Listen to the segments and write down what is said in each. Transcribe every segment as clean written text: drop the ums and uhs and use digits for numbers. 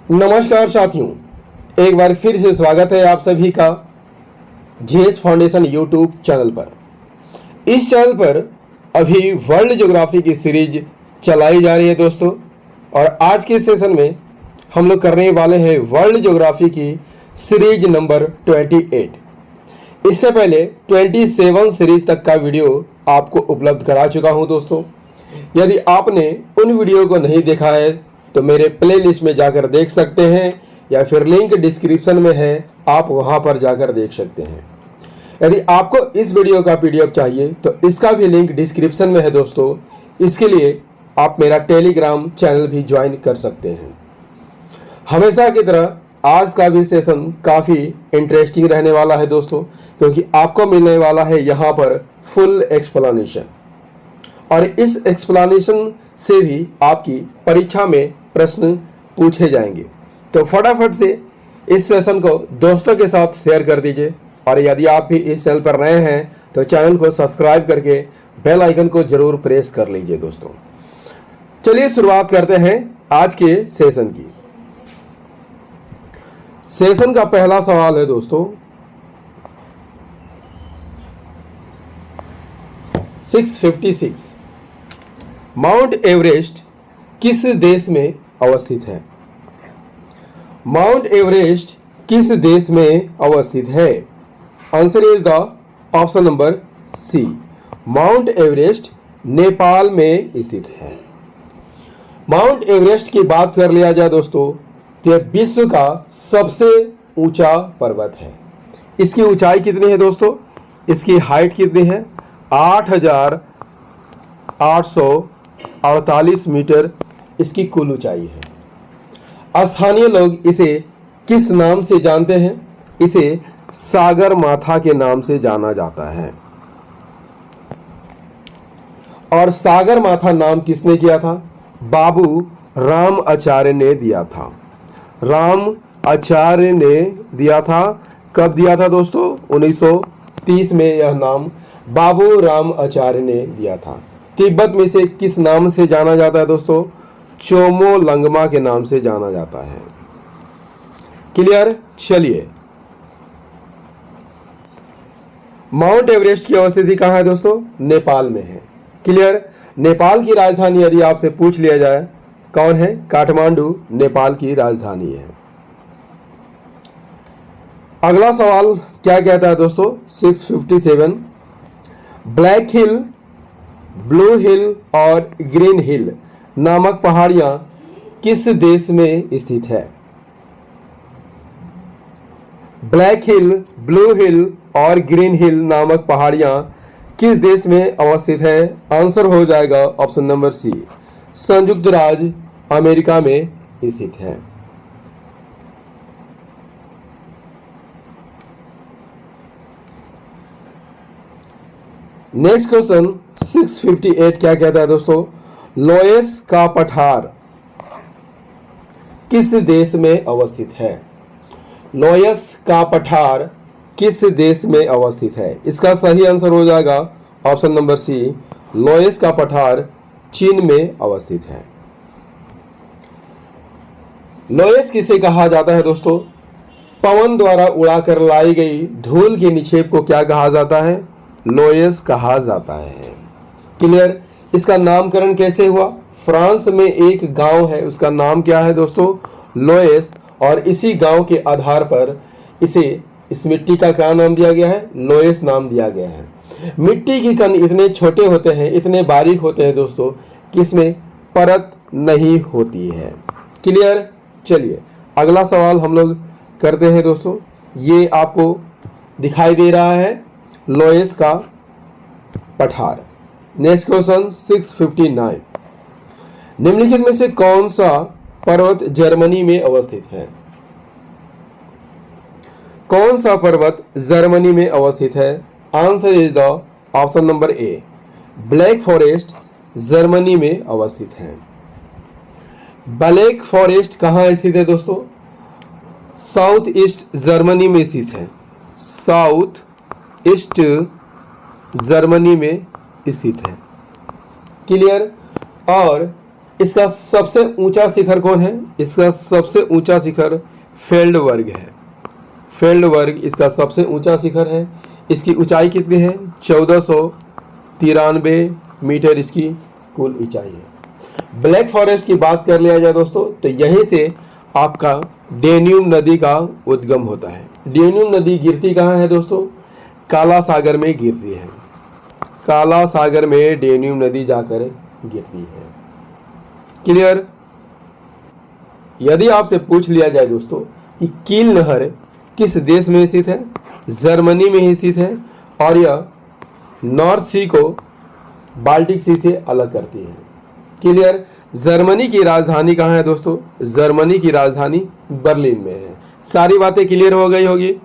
नमस्कार साथियों, एक बार फिर से स्वागत है आप सभी का जेएस फाउंडेशन यूट्यूब चैनल पर। इस चैनल पर अभी वर्ल्ड ज्योग्राफी की सीरीज चलाई जा रही है दोस्तों, और आज के सेशन में हम लोग करने वाले हैं वर्ल्ड ज्योग्राफी की सीरीज नंबर 28। इससे पहले 27 सीरीज तक का वीडियो आपको उपलब्ध करा चुका हूं दोस्तों। यदि आपने उन वीडियो को नहीं देखा है तो मेरे प्लेलिस्ट में जाकर देख सकते हैं, या फिर लिंक डिस्क्रिप्शन में है, आप वहां पर जाकर देख सकते हैं। यदि आपको इस वीडियो का पीडीएफ चाहिए तो इसका भी लिंक डिस्क्रिप्शन में है दोस्तों। इसके लिए आप मेरा टेलीग्राम चैनल भी ज्वाइन कर सकते हैं। हमेशा की तरह आज का भी सेशन काफ़ी इंटरेस्टिंग रहने वाला है दोस्तों, क्योंकि आपको मिलने वाला है यहाँ पर फुल एक्सप्लेनेशन, और इस एक्सप्लेनेशन से भी आपकी परीक्षा में प्रश्न पूछे जाएंगे। तो फटाफट से इस सेशन को दोस्तों के साथ शेयर कर दीजिए, और यदि आप भी इस चैनल पर नए हैं तो चैनल को सब्सक्राइब करके बेल आइकन को जरूर प्रेस कर लीजिए दोस्तों। चलिए शुरुआत करते हैं आज के सेशन की। सेशन का पहला सवाल है दोस्तों 656। माउंट एवरेस्ट किस देश में अवस्थित है? माउंट एवरेस्ट किस देश में अवस्थित है? Answer is the option number C, mount Everest Nepal में स्थित है। माउंट एवरेस्ट की बात कर लिया जाए दोस्तों तो यह विश्व का सबसे ऊंचा पर्वत है। इसकी ऊंचाई कितनी है दोस्तों? इसकी हाइट कितनी है? 8,848 मीटर इसकी कुल ऊंचाई है। स्थानीय लोग इसे किस नाम से जानते हैं? इसे सागर माथा के नाम से जाना जाता है। और सागर माथा नाम किसने किया था? बाबू राम आचार्य ने दिया था। राम आचार्य ने दिया था। कब दिया था दोस्तों? 1930 में यह नाम बाबू राम आचार्य ने दिया था। तिब्बत में इसे किस नाम से जाना जाता है दोस्तों? चोमो लंगमा के नाम से जाना जाता है। क्लियर? चलिए, माउंट एवरेस्ट की अवस्थिति कहाँ है दोस्तों? नेपाल में है। क्लियर? नेपाल की राजधानी यदि आपसे पूछ लिया जाए कौन है? काठमांडू नेपाल की राजधानी है। अगला सवाल क्या कहता है दोस्तों? 657। ब्लैक हिल, ब्लू हिल और ग्रीन हिल नामक पहाड़ियां किस देश में स्थित है? ब्लैक हिल, ब्लू हिल और ग्रीन हिल नामक पहाड़ियां किस देश में अवस्थित है? आंसर हो जाएगा ऑप्शन नंबर सी, संयुक्त राज्य अमेरिका में स्थित है। नेक्स्ट क्वेश्चन 658 क्या कहता है दोस्तों? लोएस का पठार किस देश में अवस्थित है? लोएस का पठार किस देश में अवस्थित है? इसका सही आंसर हो जाएगा ऑप्शन नंबर सी, लोएस का पठार चीन में अवस्थित है। लोएस किसे कहा जाता है दोस्तों? पवन द्वारा उड़ाकर लाई गई धूल के निक्षेप को क्या कहा जाता है? लोएस कहा जाता है। क्लियर? इसका नामकरण कैसे हुआ? फ्रांस में एक गांव है, उसका नाम क्या है दोस्तों? लोएस, और इसी गांव के आधार पर इसे इस मिट्टी का क्या नाम दिया गया है? लोएस नाम दिया गया है। मिट्टी के कण इतने छोटे होते हैं, इतने बारीक होते हैं दोस्तों कि इसमें परत नहीं होती है। क्लियर? चलिए अगला सवाल हम लोग करते हैं दोस्तों। ये आपको दिखाई दे रहा है लोएस का पठार। Next question 659। निम्नलिखित में से कौन सा पर्वत जर्मनी में अवस्थित है? कौन सा पर्वत जर्मनी में अवस्थित है? Answer is the option number A, black forest Germany में अवस्थित है। ब्लैक फॉरेस्ट कहाँ स्थित है दोस्तों? साउथ ईस्ट जर्मनी में स्थित है। साउथ ईस्ट जर्मनी में स्थित है। क्लियर? और इसका सबसे ऊंचा शिखर कौन है? इसका सबसे ऊंचा शिखर फेल्डबर्ग है। फेल्डबर्ग इसका सबसे ऊंचा शिखर है। इसकी ऊंचाई कितनी है? 1493 मीटर इसकी कुल ऊंचाई है। ब्लैक फॉरेस्ट की बात कर लिया जाए दोस्तों, तो यहीं से आपका डेन्यूब नदी का उद्गम होता है। डेन्यूब नदी गिरती कहाँ है दोस्तों? काला सागर में गिरती है। काला सागर में डेन्यूब नदी जाकर गिरती है। क्लियर? यदि आपसे पूछ लिया जाए दोस्तों कि कील नहर किस देश में स्थित है? जर्मनी में ही स्थित है और यह नॉर्थ सी को बाल्टिक सी से अलग करती है। क्लियर? जर्मनी की राजधानी कहाँ है दोस्तों? जर्मनी की राजधानी बर्लिन में है। सारी बातें क्लियर हो गई होगी।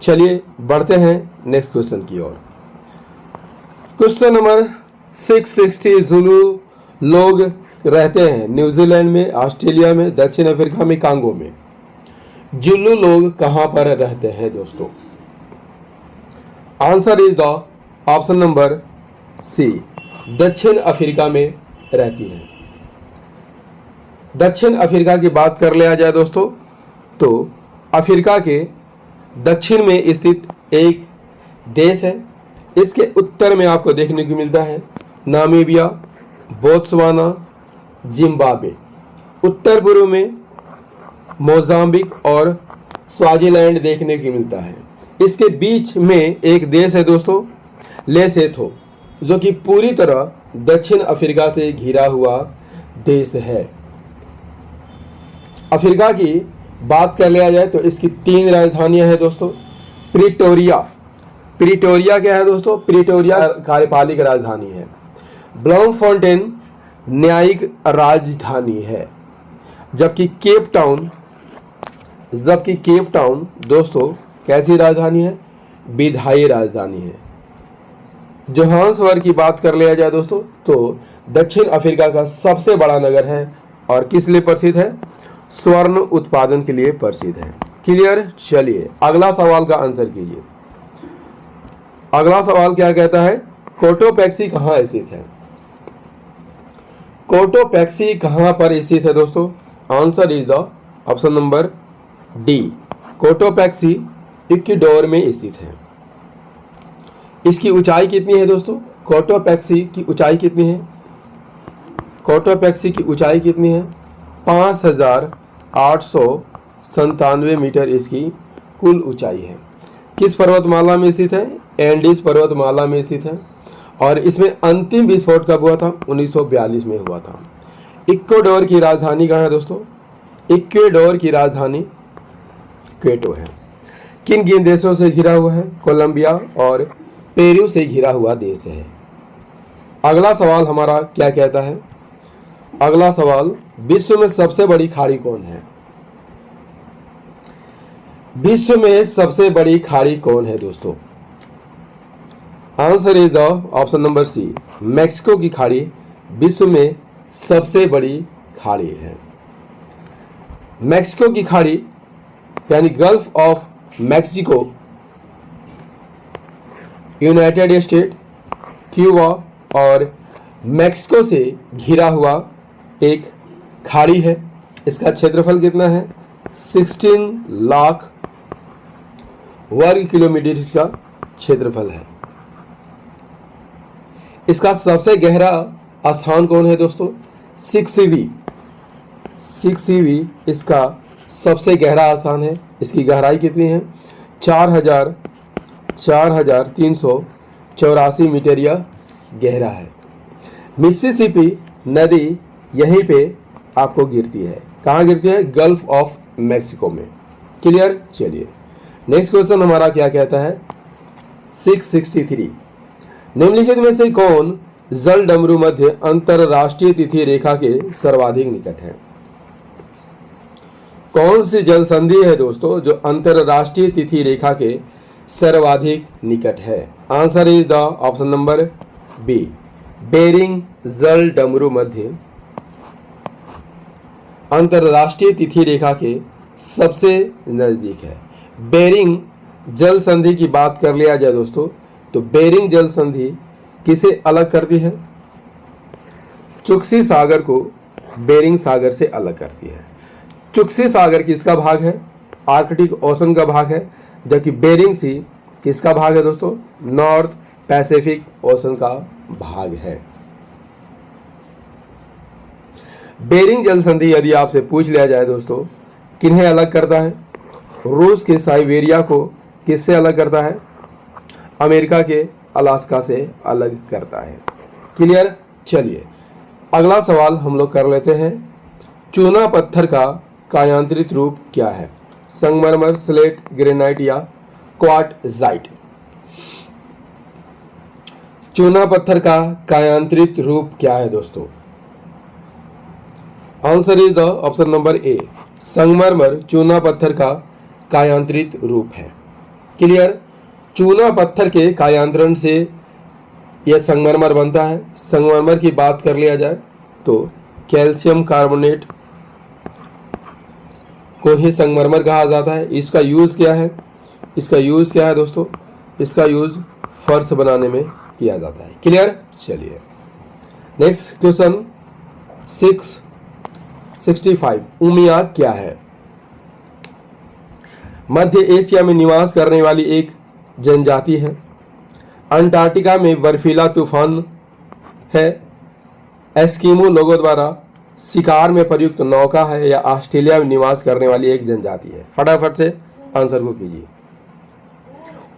चलिए बढ़ते हैं नेक्स्ट क्वेश्चन की ओर। Question number 660। जुलू लोग रहते हैं न्यूजीलैंड में, ऑस्ट्रेलिया में, दक्षिण अफ्रीका में, कांगो में। जुलू लोग कहां पर रहते हैं दोस्तों? Answer is the option number C, दक्षिण अफ्रीका में रहती है। दक्षिण अफ्रीका की बात कर लिया जाए दोस्तों, तो अफ्रीका के दक्षिण में स्थित एक देश है। इसके उत्तर में आपको देखने को मिलता है नामीबिया, बोत्सवाना, जिम्बाब्वे। उत्तर पूर्व में मोजाम्बिक और स्वाजीलैंड देखने को मिलता है। इसके बीच में एक देश है दोस्तों लेसोथो, जो कि पूरी तरह दक्षिण अफ्रीका से घिरा हुआ देश है। अफ्रीका की बात कर लिया जाए तो इसकी 3 राजधानियां हैं दोस्तों। प्रिटोरिया, प्रिटोरिया क्या है दोस्तों? प्रिटोरिया कार्यपालिक राजधानी है। ब्लॉमफोंटेन न्यायिक राजधानी है। जबकि केप टाउन दोस्तों कैसी राजधानी है? विधायी राजधानी है। जोहान्सबर्ग की बात कर लिया जाए दोस्तों, तो दक्षिण अफ्रीका का सबसे बड़ा नगर है और किस लिए प्रसिद्ध है? स्वर्ण उत्पादन के लिए प्रसिद्ध है। क्लियर? चलिए अगला सवाल का आंसर कीजिए। अगला सवाल क्या कहता है? कोटोपैक्सी कहाँ स्थित है? कोटोपैक्सी कहाँ पर स्थित है दोस्तों? Answer is the option number D, Cotopaxi Ecuador में स्थित है। इसकी ऊंचाई कितनी है दोस्तों? कोटोपैक्सी की ऊंचाई कितनी है? कोटोपैक्सी की ऊंचाई कितनी है? 5897 मीटर इसकी कुल ऊंचाई है। किस पर्वतमाला में स्थित है? एंडीज पर्वतमाला में स्थित है। और इसमें अंतिम विस्फोट कब हुआ था? 1942 में हुआ था। इक्वाडोर की राजधानी कहाँ है दोस्तों? इक्वाडोर की राजधानी क्वेटो है। किन किन देशों से घिरा हुआ है? कोलंबिया और पेरू से घिरा हुआ देश है। अगला सवाल हमारा क्या कहता है? अगला सवाल, विश्व में सबसे बड़ी खाड़ी कौन है? विश्व में सबसे बड़ी खाड़ी कौन है दोस्तों? Answer is the option number C, Mexico की खाड़ी विश्व में सबसे बड़ी खाड़ी है। मैक्सिको की खाड़ी यानी gulf of Mexico United state, Cuba और मैक्सिको से घिरा हुआ एक खाड़ी है। इसका क्षेत्रफल कितना है? 16 लाख वर्ग किलोमीटर इसका क्षेत्रफल है। इसका सबसे गहरा स्थान कौन है दोस्तों? 6 सीवी इसका सबसे गहरा स्थान है। इसकी गहराई कितनी है? 4384 मीटर यह गहरा है। मिसिसिपी नदी यहीं पे आपको गिरती है। कहाँ गिरती है? गल्फ ऑफ मैक्सिको में। क्लियर? चलिए नेक्स्ट क्वेश्चन हमारा क्या कहता है? 663, निम्नलिखित में से कौन जल डमरू मध्य अंतरराष्ट्रीय तिथि रेखा के सर्वाधिक निकट है? कौन सी जल संधि है दोस्तों जो अंतरराष्ट्रीय तिथि रेखा के सर्वाधिक निकट है? Answer is the option number B, Bering जल डमरू मध्य अंतरराष्ट्रीय तिथि रेखा के सबसे नजदीक है। बेरिंग जल संधि की बात कर लिया जाए दोस्तों, तो बेरिंग जल संधि किसे अलग करती है? चुक्सी सागर को बेरिंग सागर से अलग करती है। चुक्सी सागर किसका भाग है? आर्कटिक ओशन का भाग है, जबकि बेरिंग सी किसका भाग है दोस्तों? नॉर्थ पैसिफिक ओशन का भाग है। बेरिंग जल संधि यदि आपसे पूछ लिया जाए दोस्तों, किन्हें अलग करता है? रूस के साइबेरिया को किससे अलग करता है? अमेरिका के अलास्का से अलग करता है। क्लियर? चलिए अगला सवाल हम लोग कर लेते हैं। चूना पत्थर का कायांतरित रूप क्या है? संगमरमर, स्लेट, ग्रेनाइट या क्वार्टजाइट? चूना पत्थर का कायांतरित रूप क्या है दोस्तों? Answer is the option number A, संगमरमर चूना पत्थर का कायांतरित रूप है। क्लियर? चूना पत्थर के कायांतरण से यह संगमरमर बनता है। संगमरमर की बात कर लिया जाए तो कैल्शियम कार्बोनेट को ही संगमरमर कहा जाता है। इसका यूज क्या है? इसका यूज क्या है दोस्तों? इसका यूज फर्श बनाने में किया जाता है। क्लियर? चलिए नेक्स्ट क्वेश्चन 665, उमियाक क्या है? मध्य एशिया में निवास करने वाली एक जनजाति है। अंटार्कटिका में बर्फीला तूफान है। एस्किमो लोगों द्वारा शिकार में प्रयुक्त नौका है, या ऑस्ट्रेलिया में निवास करने वाली एक जनजाति है? फटाफट से आंसर को कीजिए।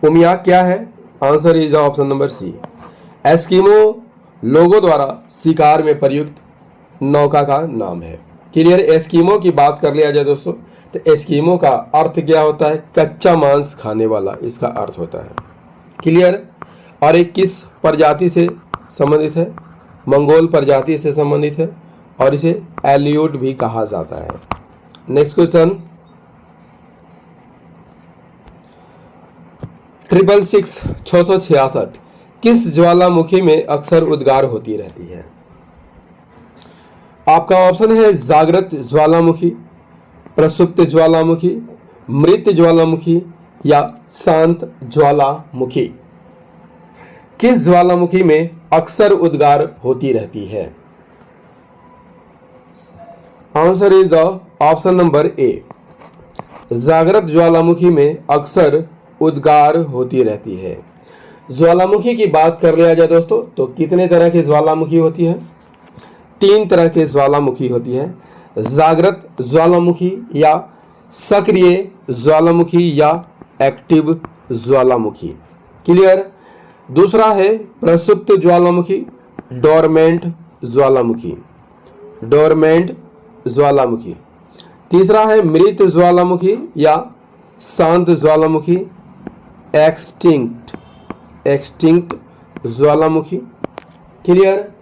उमियाक क्या है? Answer is option number C, Eskimo लोगों द्वारा शिकार में प्रयुक्त नौका का नाम है। क्लियर? एस्किमो की बात कर लिया जाए दोस्तों तो एस्किमो का अर्थ क्या होता है? कच्चा मांस खाने वाला, इसका अर्थ होता है। क्लियर? और एक किस प्रजाति से संबंधित है? मंगोल प्रजाति से संबंधित है और इसे एलियूट भी कहा जाता है। नेक्स्ट क्वेश्चन 666 किस ज्वालामुखी में अक्सर उद्गार होती रहती है? आपका ऑप्शन है जागृत ज्वालामुखी, प्रसुप्त ज्वालामुखी, मृत ज्वालामुखी या शांत ज्वालामुखी। किस ज्वालामुखी में अक्सर उद्गार होती रहती है? Answer is the option number A, जागृत ज्वालामुखी में अक्सर उद्गार होती रहती है। ज्वालामुखी की बात कर लिया जाए दोस्तों तो कितने तरह की ज्वालामुखी होती है? 3 तरह के ज्वालामुखी होती है, जागृत ज्वालामुखी या सक्रिय ज्वालामुखी या एक्टिव ज्वालामुखी। क्लियर? दूसरा है प्रसुप्त ज्वालामुखी, डोरमेंट ज्वालामुखी, डोरमेंट ज्वालामुखी। तीसरा है मृत ज्वालामुखी या शांत ज्वालामुखी, एक्सटिंक्ट ज्वालामुखी। क्लियर?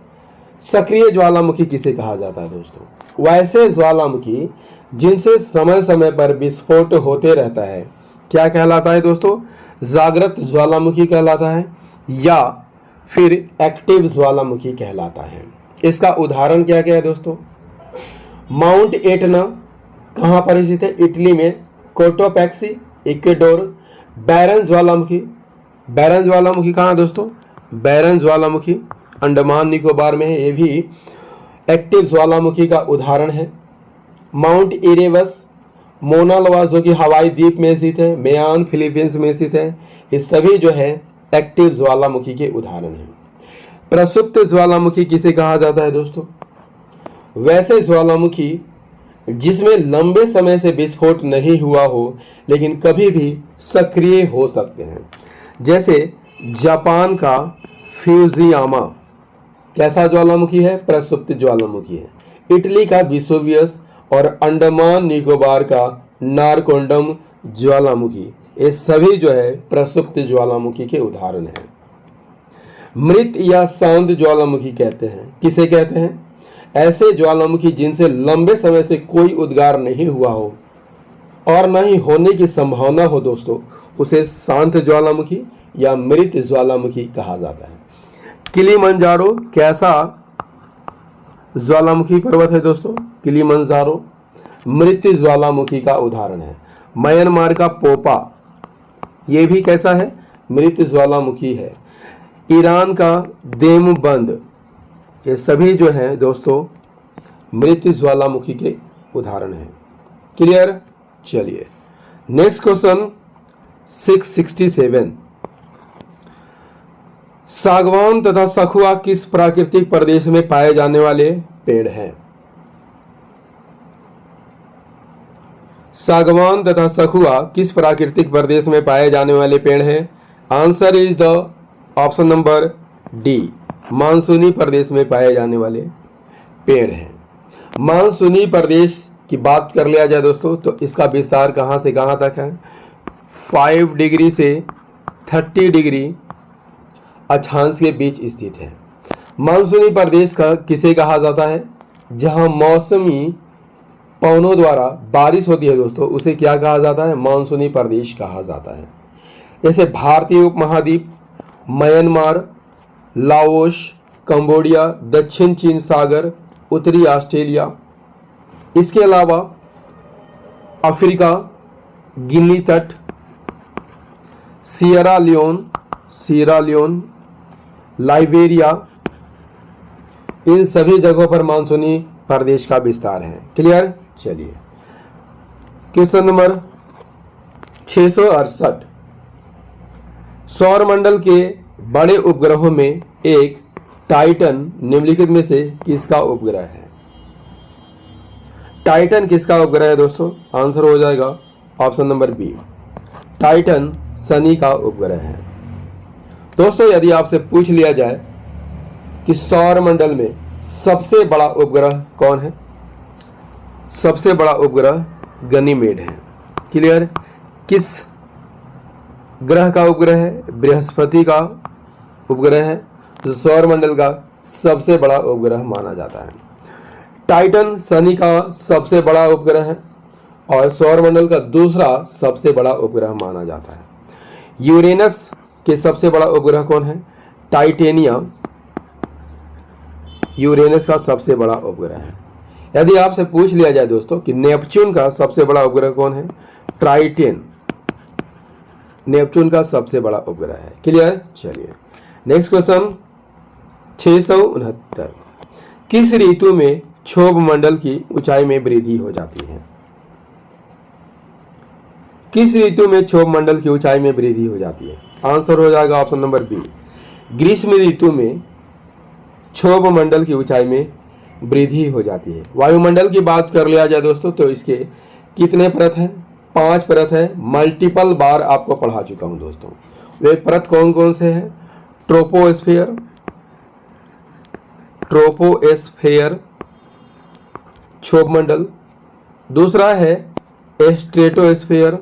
सक्रिय ज्वालामुखी किसे कहा जाता है दोस्तों? वैसे ज्वालामुखी जिनसे समय समय पर विस्फोट होते रहता है, क्या कहलाता है दोस्तों? जागृत ज्वालामुखी कहलाता है या फिर एक्टिव ज्वालामुखी कहलाता है। इसका उदाहरण क्या क्या है दोस्तों? माउंट एटना कहाँ पर स्थित है? इटली में। कोटोपैक्सी इक्वेडोर। बैरन ज्वालामुखी, बैरन ज्वालामुखी कहाँ दोस्तों? बैरन ज्वालामुखी अंडमान निकोबार में है, ये भी एक्टिव ज्वालामुखी का उदाहरण है। माउंट इरेबस, मोना लोआ जो कि हवाई द्वीप में स्थित है, मेयान फिलीपींस में स्थित है, ये सभी जो है एक्टिव ज्वालामुखी के उदाहरण हैं। प्रसुप्त ज्वालामुखी किसे कहा जाता है दोस्तों? वैसे ज्वालामुखी जिसमें लंबे समय से विस्फोट नहीं हुआ हो लेकिन कभी भी सक्रिय हो सकते हैं, जैसे जापान का फ्यूजियामा कैसा ज्वालामुखी है? प्रसुप्त ज्वालामुखी है। इटली का विसुवियस और अंडमान निकोबार का नारकोंडम ज्वालामुखी, ये सभी जो है प्रसुप्त ज्वालामुखी के उदाहरण हैं। मृत या शांत ज्वालामुखी कहते हैं, किसे कहते हैं? ऐसे ज्वालामुखी जिनसे लंबे समय से कोई उद्गार नहीं हुआ हो और न ही होने की संभावना हो दोस्तों, उसे शांत ज्वालामुखी या मृत ज्वालामुखी कहा जाता है। किलिमंजारो कैसा ज्वालामुखी पर्वत है दोस्तों? किलिमंजारो मृत ज्वालामुखी का उदाहरण है। म्यांमार का पोपा, ये भी कैसा है? मृत ज्वालामुखी है। ईरान का देवबंद, ये सभी जो है दोस्तों मृत ज्वालामुखी के उदाहरण हैं। क्लियर। चलिए नेक्स्ट क्वेश्चन 667, सागवान तथा सखुआ किस प्राकृतिक प्रदेश में पाए जाने वाले पेड़ हैं? सागवान तथा सखुआ किस प्राकृतिक प्रदेश में पाए जाने वाले पेड़ हैं? Answer is the option number D, मानसूनी प्रदेश में पाए जाने वाले पेड़ हैं। मानसूनी प्रदेश की बात कर लिया जाए दोस्तों तो इसका विस्तार कहां से कहां तक है? 5 डिग्री से 30 डिग्री अक्षांश के बीच स्थित है। मानसूनी प्रदेश का किसे कहा जाता है? जहां मौसमी पवनों द्वारा बारिश होती है दोस्तों, उसे क्या कहा जाता है? मानसूनी प्रदेश कहा जाता है। जैसे भारतीय उपमहाद्वीप, म्यांमार, लाओस, कंबोडिया, दक्षिण चीन सागर, उत्तरी ऑस्ट्रेलिया, इसके अलावा अफ्रीका, गिनी तट, सियरा लियोन, लाइबेरिया, इन सभी जगहों पर मानसूनी प्रदेश का विस्तार है। क्लियर। चलिए क्वेश्चन नंबर 668, सौरमंडल के बड़े उपग्रहों में एक टाइटन निम्नलिखित में से किसका उपग्रह है? टाइटन किसका उपग्रह है दोस्तों? आंसर हो जाएगा ऑप्शन नंबर बी, टाइटन शनि का उपग्रह है। दोस्तों यदि आपसे पूछ लिया जाए कि सौरमंडल में सबसे बड़ा उपग्रह कौन है? सबसे बड़ा उपग्रह गनीमेड है। क्लियर। किस ग्रह का उपग्रह है? बृहस्पति का उपग्रह है, जो सौरमंडल का सबसे बड़ा उपग्रह माना जाता है। टाइटन शनि का सबसे बड़ा उपग्रह है और सौरमंडल का दूसरा सबसे बड़ा उपग्रह माना जाता है। यूरेनस के सबसे बड़ा उपग्रह कौन है? टाइटेनिया यूरेनस का सबसे बड़ा उपग्रह है। यदि आपसे पूछ लिया जाए दोस्तों कि नेपच्यून का सबसे बड़ा उपग्रह कौन है? ट्राइटेन नेपच्यून का सबसे बड़ा उपग्रह है। क्लियर। चलिए नेक्स्ट क्वेश्चन 669, किस ऋतु में क्षोभ मंडल की ऊंचाई में वृद्धि हो जाती है? किस ऋतु में क्षोभ मंडल की ऊंचाई में वृद्धि हो जाती है? आंसर हो जाएगा ऑप्शन नंबर बी, ग्रीष्म ऋतु में क्षोभ मंडल की ऊंचाई में वृद्धि हो जाती है। वायुमंडल की बात कर लिया जाए दोस्तों तो इसके कितने परत हैं? 5 परत है। मल्टीपल बार आपको पढ़ा चुका हूं दोस्तों। वे परत कौन कौन से हैं? ट्रोपोस्फेयर क्षोभ मंडल, दूसरा है स्ट्रेटोस्फेयर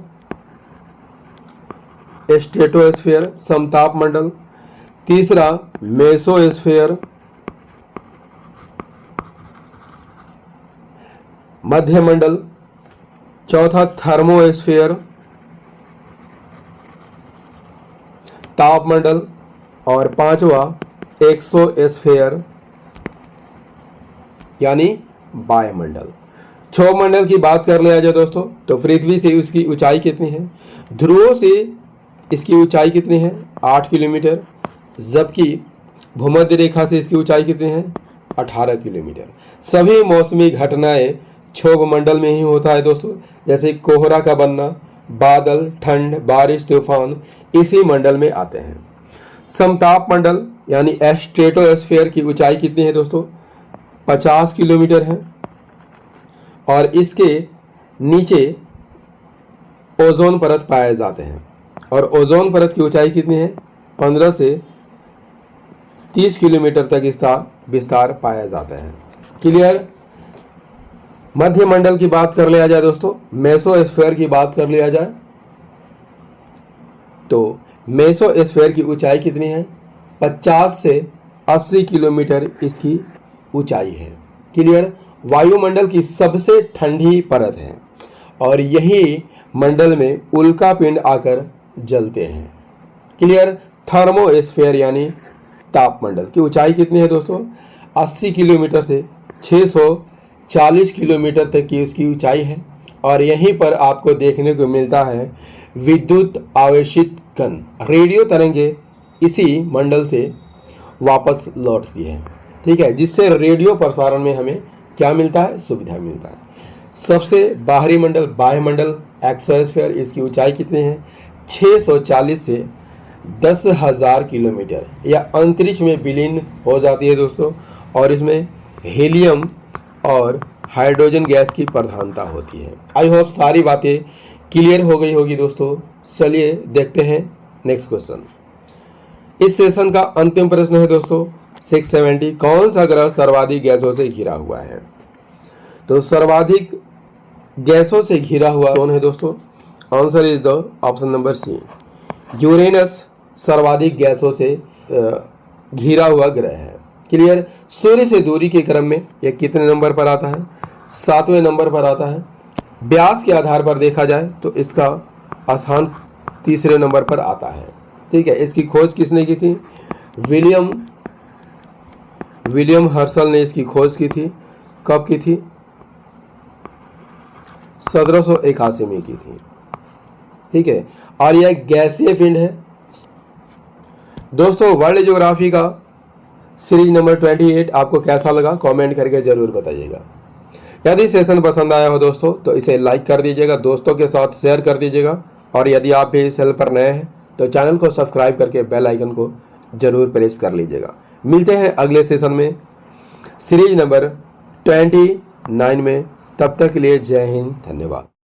समताप मंडल, तीसरा मेसोस्फेयर मध्य मंडल, चौथा थर्मोस्फेयर तापमंडल और पांचवा एक्सोस्फेयर यानी वायुमंडल। क्षोभ मंडल की बात कर लिया जाए दोस्तों तो पृथ्वी से उसकी ऊंचाई कितनी है? ध्रुवों से इसकी ऊंचाई कितनी है? 8 किलोमीटर, जबकि भूमध्य रेखा से इसकी ऊंचाई कितनी है? 18 किलोमीटर। सभी मौसमी घटनाएं क्षोभ मंडल में ही होता है दोस्तों, जैसे कोहरा का बनना, बादल, ठंड, बारिश, तूफान इसी मंडल में आते हैं। समताप मंडल यानी स्ट्रेटोस्फेयर की ऊंचाई कितनी है दोस्तों? 50 किलोमीटर है और इसके नीचे ओजोन परत पाए जाते हैं और ओजोन परत की ऊंचाई कितनी है? 15 से 30 किलोमीटर तक इसका विस्तार पाया जाता है। क्लियर। मध्य मंडल की बात कर लिया जाए दोस्तों, मेसोस्फेयर की बात कर लिया जाए तो मेसोस्फेयर की ऊंचाई कितनी है? 50 से 80 किलोमीटर इसकी ऊंचाई है। क्लियर। वायुमंडल की सबसे ठंडी परत है और यही मंडल में उल्कापिंड आकर जलते हैं। क्लियर। थर्मोस्फेयर यानी तापमंडल की ऊंचाई कितनी है दोस्तों? 80 किलोमीटर से 640 किलोमीटर तक की इसकी ऊंचाई है और यहीं पर आपको देखने को मिलता है विद्युत आवेशित कण, रेडियो तरंगे इसी मंडल से वापस लौटती है। ठीक है, जिससे रेडियो प्रसारण में हमें क्या मिलता है? सुविधा मिलता है। सबसे बाहरी मंडल, बाह्य मंडल एक्सोस्फीयर, इसकी ऊंचाई कितनी है? 640 से 10,000 किलोमीटर, यह अंतरिक्ष में विलीन हो जाती है दोस्तों, और इसमें हीलियम और हाइड्रोजन गैस की प्रधानता होती है। आई होप सारी बातें क्लियर हो गई होगी दोस्तों। चलिए देखते हैं नेक्स्ट क्वेश्चन। इस सेशन का अंतिम प्रश्न है दोस्तों 670, कौन सा ग्रह सर्वाधिक गैसों से घिरा हुआ है? तो सर्वाधिक गैसों से घिरा हुआ कौन है दोस्तों? Answer is the option number C, Uranus सर्वाधिक गैसों से घिरा हुआ ग्रह है। क्लियर? सूर्य से दूरी के क्रम में यह कितने नंबर पर आता है? 7वें नंबर पर आता है। व्यास के आधार पर देखा जाए तो इसका स्थान 3रे नंबर पर आता है। ठीक है, इसकी खोज किसने की थी? विलियम हर्शल ने इसकी खोज की थी। कब की थी? 1781 में की थी। ठीक है, और यह गैसीय पिंड है दोस्तों। वर्ल्ड ज्योग्राफी का सीरीज नंबर 28 आपको कैसा लगा कमेंट करके जरूर बताइएगा। यदि सेशन पसंद आया हो दोस्तों तो इसे लाइक कर दीजिएगा, दोस्तों के साथ शेयर कर दीजिएगा, और यदि आप भी इस चैनल पर नए हैं तो चैनल को सब्सक्राइब करके बेल आइकन को जरूर प्रेस कर लीजिएगा। मिलते हैं अगले सेशन में सीरीज नंबर 29 में। तब तक के लिए जय हिंद, धन्यवाद।